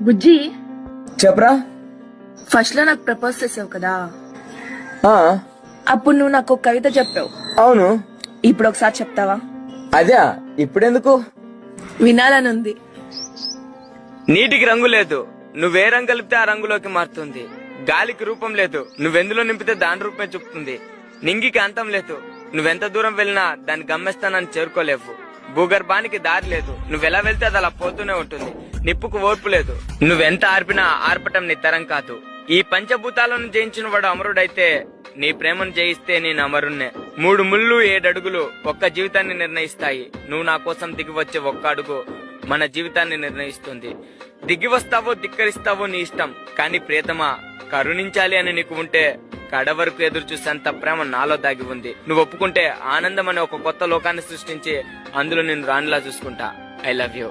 బుజ్జి, చెప్పరా. ఫస్ట్ లో నాకు ప్రపోజ్ చేసావు కదా, ఆ, అప్పుడు నువ్వు నాకు ఒక కవిత చెప్పావు. అవును. ఇప్పుడు ఒకసారి చెప్తావా? అదే ఇప్పుడెందుకు? వినాలని ఉంది. నీటికి రంగు లేదు, నువ్వే రంగు కలిపితే ఆ రంగులోకి మారుతుంది. గాలికి రూపం లేదు, నువ్వెందులో నింపితే దాని రూపమే చూపుతుంది. నింగికి అంతం లేదు, నువ్వెంత దూరం వెళ్ళినా దాని గమ్యస్థానాన్ని చేరుకోలేవు. భూగర్భానికి దారి లేదు, నువ్వెలా వెళ్తే అది అలా పోతూనే ఉంటుంది. నిప్పుకు ఓర్పు లేదు, నువ్వెంత ఆర్పినా ఆర్పటం నీ తరం కాదు. ఈ పంచభూతాలను జయించిన వాడు అమరుడైతే, నీ ప్రేమను జయిస్తే నేను అమరుణ్ణే. 3 ముళ్ళు 7 అడుగులు ఒక్క జీవితాన్ని నిర్ణయిస్తాయి. నువ్వు నా కోసం దిగి వచ్చే ఒక్క అడుగు మన జీవితాన్ని నిర్ణయిస్తుంది. దిగి వస్తావో ధిక్కరిస్తావో నీ ఇష్టం, కానీ ప్రియతమా కరుణించాలి అని నీకు ఉంటే కడ వరకు ఎదురు చూసేంత ప్రేమ నాలో దాగి ఉంది. నువ్వు ఒప్పుకుంటే ఆనందం అనే ఒక కొత్త లోకాన్ని సృష్టించి అందులో నేను రాణిలా చూసుకుంటా. I love you.